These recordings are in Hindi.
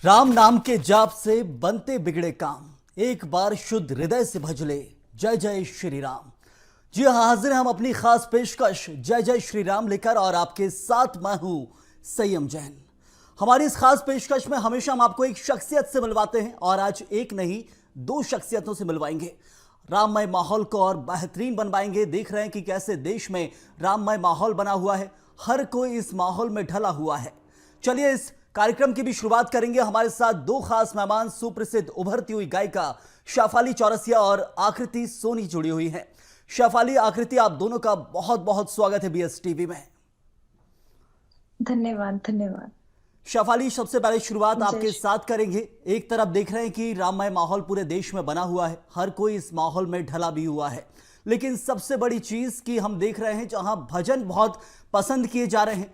राम नाम के जाप से बनते बिगड़े काम, एक बार शुद्ध हृदय से भज ले जय जय श्री राम। जी हाँ, हाजिर हैं हम अपनी खास पेशकश जय जय श्री राम लेकर और आपके साथ मैं हूं संयम जैन। हमारी इस खास पेशकश में हमेशा हम आपको एक शख्सियत से मिलवाते हैं और आज एक नहीं दो शख्सियतों से मिलवाएंगे। राममय माहौल को और बेहतरीन बनवाएंगे। देख रहे हैं कि कैसे देश में राममय माहौल बना हुआ है, हर कोई इस माहौल में ढला हुआ है। चलिए इस कार्यक्रम की भी शुरुआत करेंगे। हमारे साथ दो खास मेहमान, सुप्रसिद्ध उभरती हुई गायिका शेफाली चौरसिया और आकृति सोनी जुड़ी हुई हैं। शेफाली, आकृति, आप दोनों का बहुत बहुत स्वागत है बीएस टीवी में। धन्यवाद धन्यवाद। शेफाली, सबसे पहले शुरुआत आपके साथ करेंगे। एक तरफ देख रहे हैं कि राममय माहौल पूरे देश में बना हुआ है, हर कोई इस माहौल में ढला भी हुआ है, लेकिन सबसे बड़ी चीज की हम देख रहे हैं जहां भजन बहुत पसंद किए जा रहे हैं।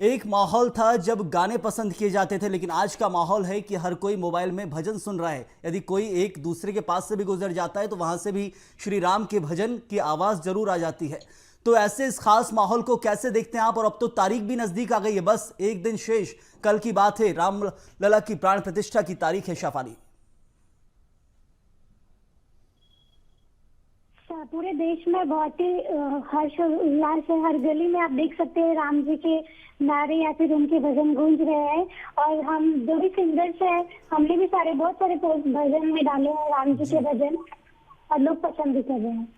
एक माहौल था जब गाने पसंद किए जाते थे, लेकिन आज का माहौल है कि हर कोई मोबाइल में भजन सुन रहा है। यदि कोई एक दूसरे के पास से भी गुजर जाता है तो वहां से भी श्री राम के भजन की आवाज जरूर आ जाती है। तो ऐसे इस खास माहौल को कैसे देखते हैं आप? और अब तो तारीख भी नजदीक आ गई है, बस एक दिन शेष, कल की बात है, राम लला की प्राण प्रतिष्ठा की तारीख है। शेफाली, पूरे देश में बहुत ही हर्ष और उल्लास है। हर गली में आप देख सकते हैं राम जी के नारे या फिर उनके भजन गूंज रहे हैं। और हम जो भी सिंगर्स हैं, हमने भी बहुत सारे भजन में डाले हैं राम जी के भजन, और लोग पसंद भी कर रहे हैं।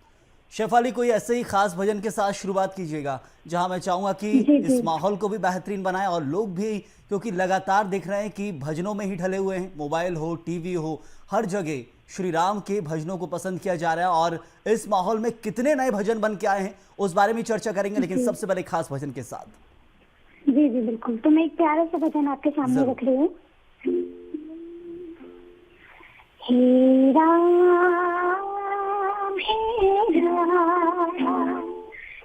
शेफाली, कोई ऐसे ही खास भजन के साथ शुरुआत कीजिएगा जहां मैं चाहूंगा कि इस माहौल को भी बेहतरीन बनाएं और लोग भी, क्योंकि लगातार देख रहे हैं कि भजनों में ही ढले हुए हैं, मोबाइल हो, टीवी हो, हर जगह श्री राम के भजनों को पसंद किया जा रहा है। और इस माहौल में कितने नए भजन बन के आए हैं उस बारे में चर्चा करेंगे, लेकिन सबसे पहले खास भजन के साथ। जी जी बिल्कुल। तो मैं एक प्यारा सा भजन आपके सामने रख रही हूँ। हे राम हे राम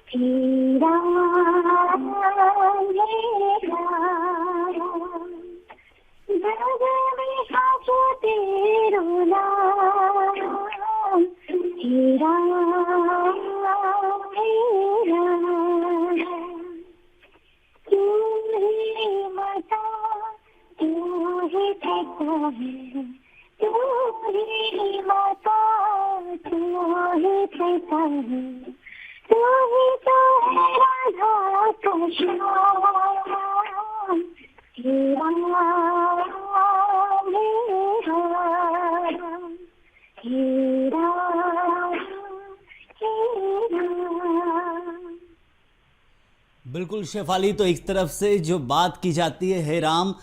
हे राम हे राम, जग में साचो तेरो नाम, हे राम हे राम। तू ही माता, तू ही पिता है, तू ही माता, तू ही पिता है, तू ही तो है राधा का श्याम, हे राम हे राम, हे राम हे राम। बिल्कुल शेफाली, तो एक तरफ से जो बात की जाती है, हे राम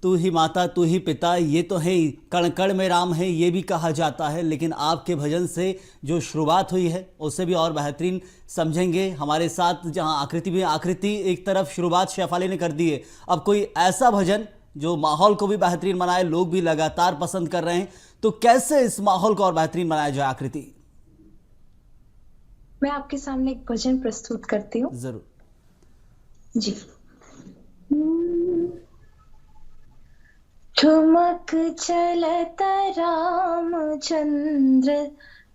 तू ही माता तू ही पिता, ये तो है ही, कण कण में राम है, ये भी कहा जाता है। लेकिन आपके भजन से जो शुरुआत हुई है उससे भी और बेहतरीन समझेंगे। हमारे साथ जहां आकृति भी, आकृति, एक तरफ शुरुआत शेफाली ने कर दी है, अब कोई ऐसा भजन जो माहौल को भी बेहतरीन बनाए, लोग भी लगातार पसंद कर रहे हैं, तो कैसे इस माहौल को और बेहतरीन बनाया जाए? आकृति, मैं आपके सामने एक भजन प्रस्तुत करती हूँ। जरूर जी। ठुमक चलता रामचंद्र,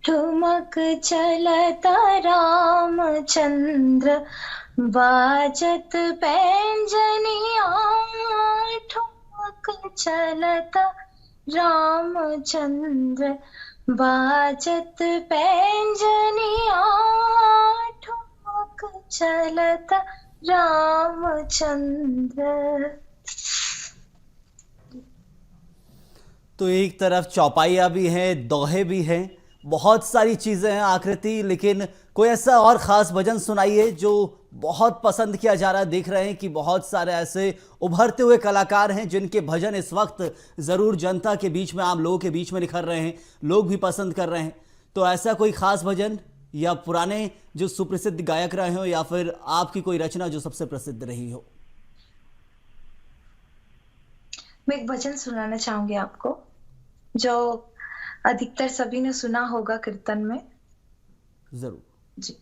ठुमक चलता रामचंद्र, बाजत पैंजनिया, ठुमक चलता रामचंद्र, बाजत पैंजनिया, ठुमक चलता रामचंद्र। तो एक तरफ चौपाइयाँ भी हैं, दोहे भी हैं, बहुत सारी चीज़ें हैं आकृति, लेकिन कोई ऐसा और ख़ास भजन सुनाइए जो बहुत पसंद किया जा रहा है। देख रहे हैं कि बहुत सारे ऐसे उभरते हुए कलाकार हैं जिनके भजन इस वक्त ज़रूर जनता के बीच में, आम लोगों के बीच में निखर रहे हैं, लोग भी पसंद कर रहे हैं। तो ऐसा कोई ख़ास भजन या पुराने जो सुप्रसिद्ध गायक रहे हो, या फिर आपकी कोई रचना जो सबसे प्रसिद्ध रही हो? मैं एक भजन सुनाना चाहूंगी आपको, जो अधिकतर सभी ने सुना होगा कीर्तन में। जरूर जी।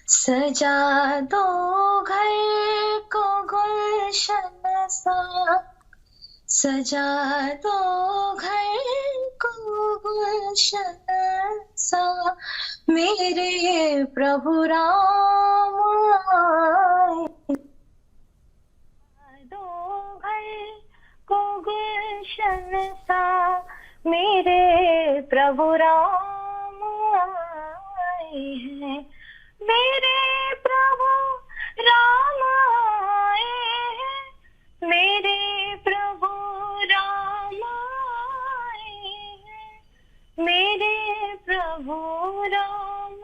सजा दो घर को गुलशन सा, सजा दो घर को गुलशन सा, मेरे प्रभु राम आए। दो प्रभु राम आए हैं, मेरे प्रभु राम आए हैं, मेरे प्रभु राम आए हैं, मेरे प्रभु राम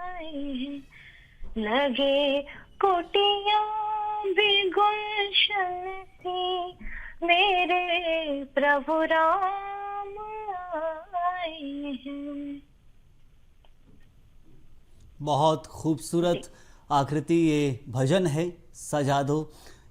आए हैं। लगे कुटिया भी गुलशन सी, मेरे प्रभु राम आए हैं। बहुत खूबसूरत आकृति ये भजन है। सजा दो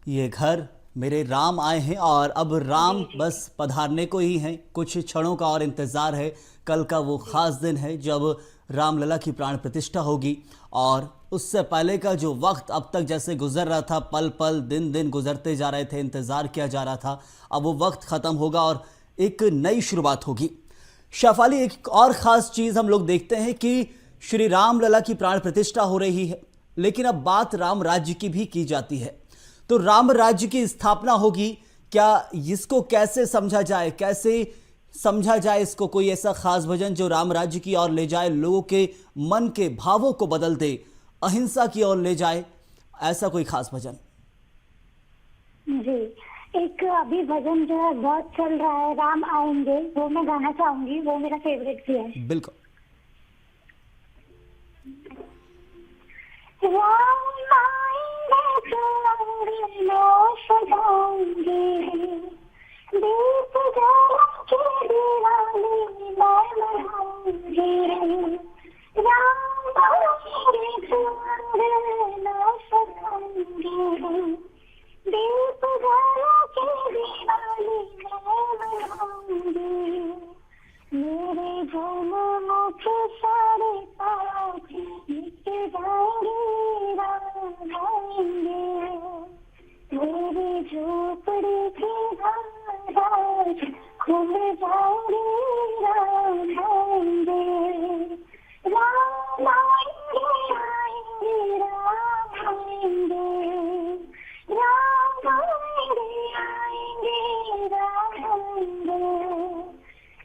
ये घर, मेरे राम आए हैं। और अब राम बस पधारने को ही हैं, कुछ क्षणों का और इंतज़ार है। कल का वो ख़ास दिन है जब रामलला की प्राण प्रतिष्ठा होगी, और उससे पहले का जो वक्त अब तक जैसे गुजर रहा था, पल पल दिन दिन गुजरते जा रहे थे, इंतज़ार किया जा रहा था, अब वो वक्त ख़त्म होगा और एक नई शुरुआत होगी। शेफाली, एक और ख़ास चीज़ हम लोग देखते हैं कि श्री राम लला की प्राण प्रतिष्ठा हो रही है, लेकिन अब बात राम राज्य की भी की जाती है। तो राम राज्य की स्थापना होगी, क्या इसको कैसे समझा जाए, कैसे समझा जाए इसको? कोई ऐसा खास भजन जो राम राज्य की ओर ले जाए, लोगों के मन के भावों को बदल दे, अहिंसा की ओर ले जाए, ऐसा कोई खास भजन? जी, एक अभी भजन जो है बहुत चल रहा है, राम आएंगे, वो मैं गाना चाहूंगी, वो मेरा फेवरेट भी है। बिल्कुल। राम आएंगे तो अंगनों सजाऊंगी, दीप जला के दिवाली मैं मनाऊंगी। राम आएंगे तो अंगनों सजाऊंगी, दीप जला के दिवाली मैं मनाऊंगी। मेरे जन्मों के सारे पाप मिट जाएंगे, राम आएंगे। मेरी झोपड़ी की राज खुल जाएंगे, राम आएंगे। राम आएंगे, आएंगे, राम आएंगे। राम आएंगे, आएंगे, राम आएंगे।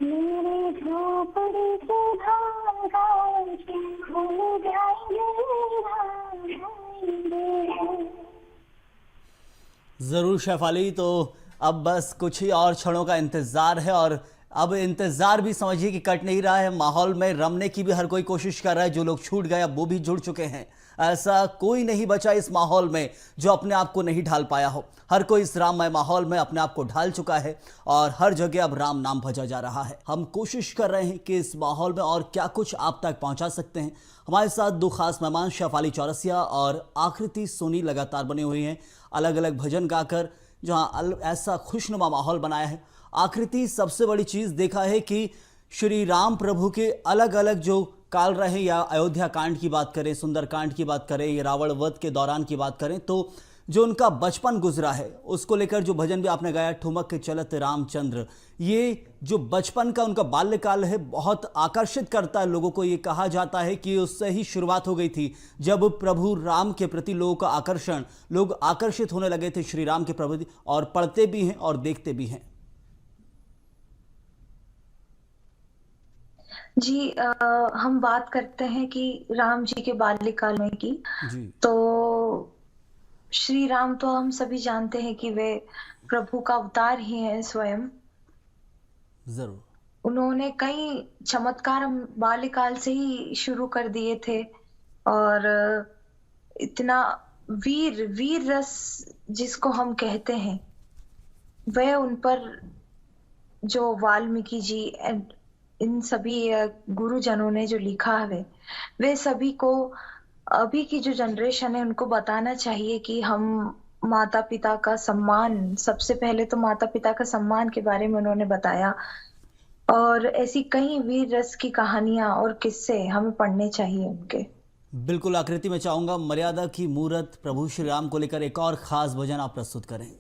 मेरे झोपड़ी के भाग खुल जाएंगे, राम आएंगे। ज़रूर शेफाली, तो अब बस कुछ ही और क्षणों का इंतज़ार है, और अब इंतज़ार भी समझिए कि कट नहीं रहा है। माहौल में रमने की भी हर कोई कोशिश कर रहा है। जो लोग छूट गए अब वो भी जुड़ चुके हैं। ऐसा कोई नहीं बचा इस माहौल में जो अपने आप को नहीं ढाल पाया हो। हर कोई इस राममय माहौल में अपने आप को ढाल चुका है, और हर जगह अब राम नाम भजा जा रहा है। हम कोशिश कर रहे हैं कि इस माहौल में और क्या कुछ आप तक पहुंचा सकते हैं। हमारे साथ दो खास मेहमान शेफाली चौरसिया और आकृति सोनी लगातार बने हुए हैं, अलग अलग भजन गाकर जहां ऐसा खुशनुमा माहौल बनाया है। आकृति, सबसे बड़ी चीज़ देखा है कि श्री राम प्रभु के अलग अलग जो काल रहे, या अयोध्या कांड की बात करें, सुंदर कांड की बात करें, या रावण वध के दौरान की बात करें, तो जो उनका बचपन गुजरा है उसको लेकर जो भजन भी आपने गाया, ठुमक के चलत रामचंद्र, ये जो बचपन का उनका बाल्यकाल है बहुत आकर्षित करता है लोगों को। ये कहा जाता है कि उससे ही शुरुआत हो गई थी जब प्रभु राम के प्रति लोगों का आकर्षण, लोग आकर्षित होने लगे थे श्री राम के प्रति, और पढ़ते भी हैं और देखते भी हैं। जी, हम बात करते हैं कि राम जी के बाल्यकाल में की, जी। तो श्री राम तो हम सभी जानते हैं कि वे प्रभु का अवतार ही हैं स्वयं। जरूर। उन्होंने कई चमत्कार हम बाल्यकाल से ही शुरू कर दिए थे, और इतना वीर रस जिसको हम कहते हैं, वह उन पर जो वाल्मीकि जी इन सभी गुरुजनों ने जो लिखा है, वे सभी को, अभी की जो जनरेशन है उनको बताना चाहिए कि हम माता पिता का सम्मान, सबसे पहले तो माता पिता का सम्मान के बारे में उन्होंने बताया, और ऐसी कई वीर रस की कहानियां और किस्से हमें पढ़ने चाहिए उनके। बिल्कुल आकृति, मैं चाहूंगा मर्यादा की मूरत प्रभु श्री राम को लेकर एक और खास भजन आप प्रस्तुत करें।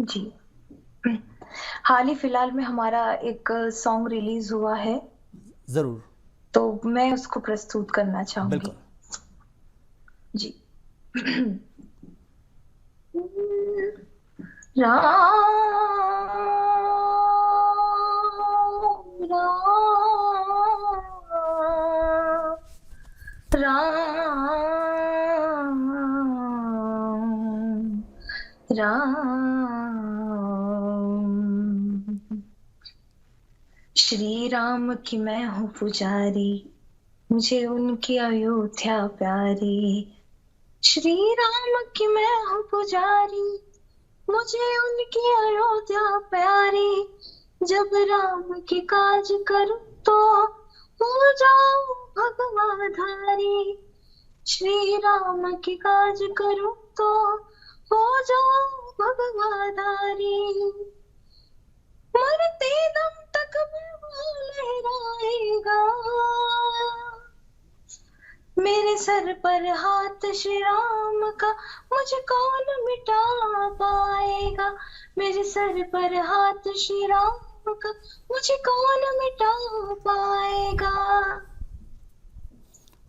जी, हाल ही फिलहाल में हमारा एक सॉन्ग रिलीज हुआ है, जरूर, तो मैं उसको प्रस्तुत करना चाहूंगी। बिल्कुल। जी। राम राम। श्री राम की मैं हूँ पुजारी, मुझे उनकी अयोध्या प्यारी। श्री राम की मैं हूँ पुजारी, मुझे उनकी अयोध्या प्यारी। जब राम की काज करूं तो हो जाऊं भगवाधारी। श्री राम की काज करूं तो हो जाऊं भगवाधारी। मरते दम तक वो लहराएगा, मेरे सर पर हाथ श्री राम का मुझे कौन मिटा पाएगा। मेरे सर पर हाथ श्री राम का मुझे कौन मिटा पाएगा।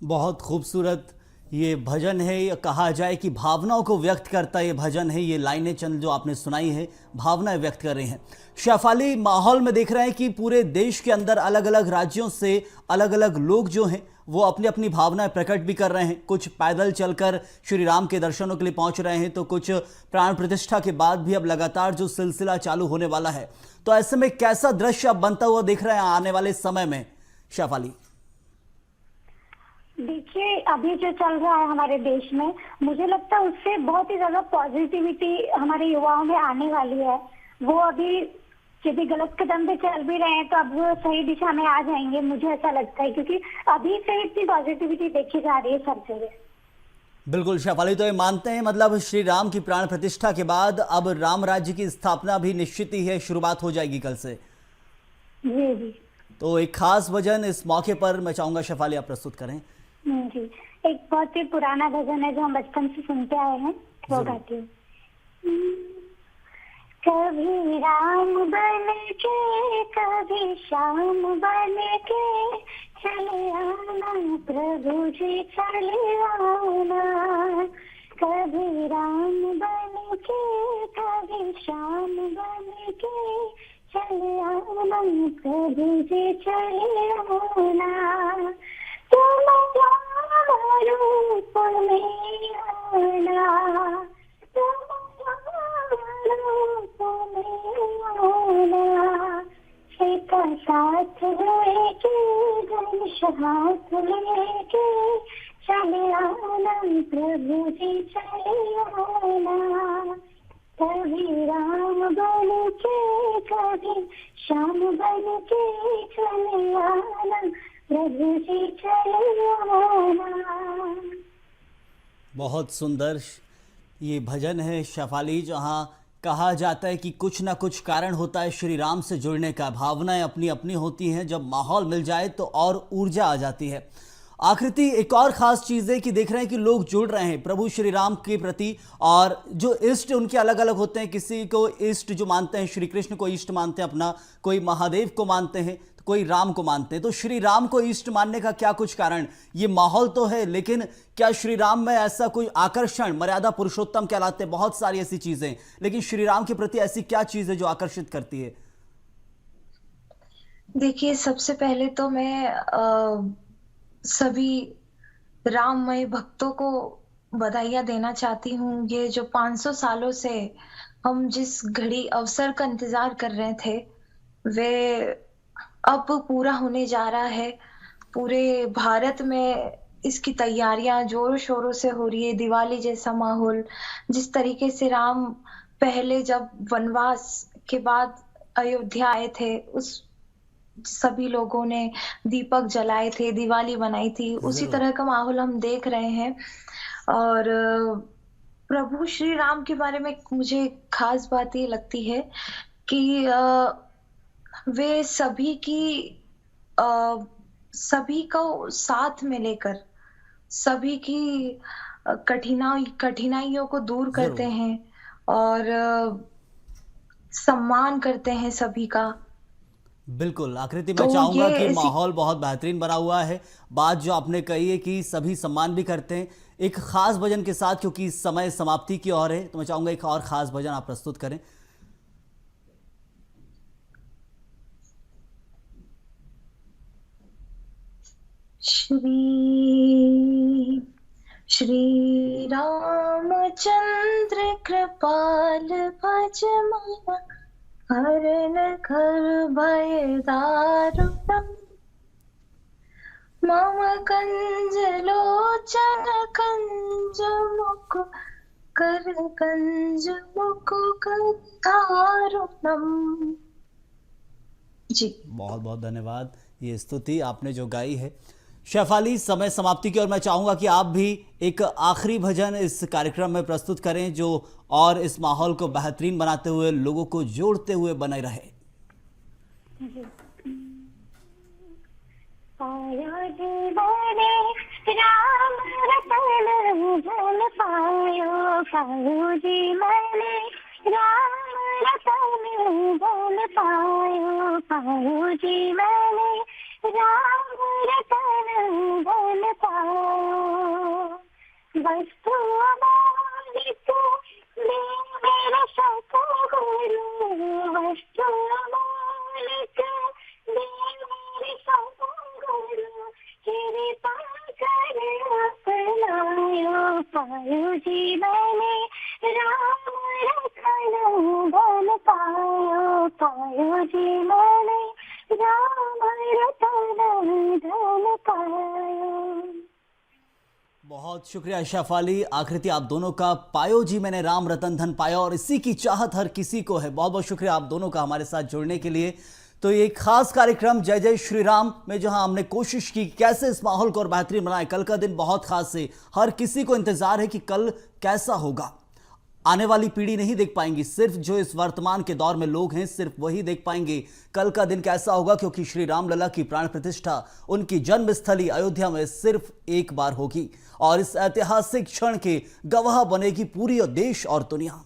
बहुत खूबसूरत ये भजन है। ये कहा जाए कि भावनाओं को व्यक्त करता ये भजन है। ये लाइनें चंद जो आपने सुनाई है भावनाएं व्यक्त कर रही हैं। शेफाली, माहौल में देख रहे हैं कि पूरे देश के अंदर अलग अलग राज्यों से अलग अलग लोग जो हैं वो अपनी अपनी भावनाएं प्रकट भी कर रहे हैं। कुछ पैदल चलकर श्री राम के दर्शनों के लिए पहुंच रहे हैं, तो कुछ प्राण प्रतिष्ठा के बाद भी अब लगातार जो सिलसिला चालू होने वाला है, तो ऐसे में कैसा दृश्य अब बनता हुआ दिख रहा है आने वाले समय में शेफाली? देखिए, अभी जो चल रहा है हमारे देश में, मुझे लगता है उससे बहुत ही ज्यादा पॉजिटिविटी हमारे युवाओं में आने वाली है। वो अभी यदि गलत कदम पे चल भी रहे हैं तो अब वो सही दिशा में आ जाएंगे, मुझे ऐसा लगता है, क्योंकि अभी से इतनी पॉजिटिविटी देखी जा रही है सब जगह। बिल्कुल शेफाली, तो ये मानते हैं मतलब श्री राम की प्राण प्रतिष्ठा के बाद अब राम राज्य की स्थापना भी निश्चित ही है, शुरुआत हो जाएगी कल से। जी जी। तो एक खास भजन इस मौके पर मैं चाहूंगा शेफाली आप प्रस्तुत करें। जी, एक बहुत ही पुराना भजन है जो हम बचपन से सुनते आए हैं, वो जरूर। गाती हूँ। कभी राम बन के कभी श्याम बन के चले आना प्रभु जी, चले आना। कभी राम बन के कभी श्याम बन के चले आना प्रभु जी, चले आना। तुम रूप में आना, तुम रूप में आना। सीता साथ लेके धनुष हाथ लेके चले आना प्रभु जी, चले आना। कभी राम बन के कभी श्याम बन के चले आना प्रभु जी, चले आना। बहुत सुंदर ये भजन है शेफाली, जहां कहा जाता है कि कुछ ना कुछ कारण होता है श्री राम से जुड़ने का। भावनाएं अपनी अपनी होती हैं, जब माहौल मिल जाए तो और ऊर्जा आ जाती है। आकृति, एक और खास चीज़ है कि देख रहे हैं कि लोग जुड़ रहे हैं प्रभु श्री राम के प्रति, और जो इष्ट उनके अलग अलग होते हैं। किसी को इष्ट जो मानते हैं श्री कृष्ण को इष्ट मानते हैं अपना, कोई महादेव को मानते हैं, तो कोई राम को मानते हैं। तो श्री राम को इष्ट मानने का क्या कुछ कारण? ये माहौल तो है, लेकिन क्या श्री राम में ऐसा कोई आकर्षण, मर्यादा पुरुषोत्तम कहलाते हैं, बहुत सारी ऐसी चीजें, लेकिन श्री राम के प्रति ऐसी क्या चीज है जो आकर्षित करती है? देखिए, सबसे पहले तो मैं सभी राममय भक्तों को बधाइयाँ देना चाहती हूँ। ये जो 500 सालों से हम जिस घड़ी अवसर का इंतजार कर रहे थे, वे अब पूरा होने जा रहा है। पूरे भारत में इसकी तैयारियां जोरों शोरों से हो रही है। दिवाली जैसा माहौल, जिस तरीके से राम पहले जब वनवास के बाद अयोध्या आए थे, उस सभी लोगों ने दीपक जलाए थे, दिवाली बनाई थी, उसी जरूर। तरह का माहौल हम देख रहे हैं। और प्रभु श्री राम के बारे में मुझे खास बात ये लगती है कि वे अ, सभी को साथ में लेकर सभी की कठिनाइयों को दूर करते जरूर। हैं और सम्मान करते हैं सभी का। बिल्कुल आकृति, मैं तो चाहूंगा ये कि इसी माहौल बहुत बेहतरीन बना हुआ है। बात जो आपने कही है कि सभी सम्मान भी करते हैं, एक खास भजन के साथ, क्योंकि समय समाप्ति की ओर है, तो मैं चाहूंगा एक और खास भजन आप प्रस्तुत करें। श्री श्री रामचंद्र कृपाल भज मम हरण कर भय दारुणम् मम कंज लोचन कंज मुख कर कंज मुख कर दारुणम्। जी बहुत बहुत धन्यवाद। ये स्तुति आपने जो गाई है। शेफाली, समय समाप्ति की और मैं चाहूंगा कि आप भी एक आखिरी भजन इस कार्यक्रम में प्रस्तुत करें जो और इस माहौल को बेहतरीन बनाते हुए लोगों को जोड़ते हुए बने रहे। पायो जीवने राम रतन धन पायो, पायो जीवने राम रतन धन पायो, पायो जीवने राम रतन धन पायो। वस्तु अमानित दे मेरे सतगुरु, वस्तु अमानित दे मेरे सतगुरु, कृपा कर अपनायो, पायो जीवने राम रतन धन पायो, पायो जीवने राम रतन धन पायो। बहुत शुक्रिया शेफाली। आकृति, आप दोनों का पायो जी मैंने राम रतन धन पाया, और इसी की चाहत हर किसी को है। बहुत बहुत शुक्रिया आप दोनों का हमारे साथ जुड़ने के लिए। तो ये खास कार्यक्रम जय जय श्री राम में जहां हमने कोशिश की कैसे इस माहौल को और बेहतरीन बनाए। कल का दिन बहुत खास है, हर किसी को इंतजार है कि कल कैसा होगा। आने वाली पीढ़ी नहीं देख पाएंगी, सिर्फ जो इस वर्तमान के दौर में लोग हैं सिर्फ वही देख पाएंगे कल का दिन कैसा होगा, क्योंकि श्री राम लला की प्राण प्रतिष्ठा उनकी जन्मस्थली अयोध्या में सिर्फ एक बार होगी और इस ऐतिहासिक क्षण के गवाह बनेगी पूरी देश और दुनिया।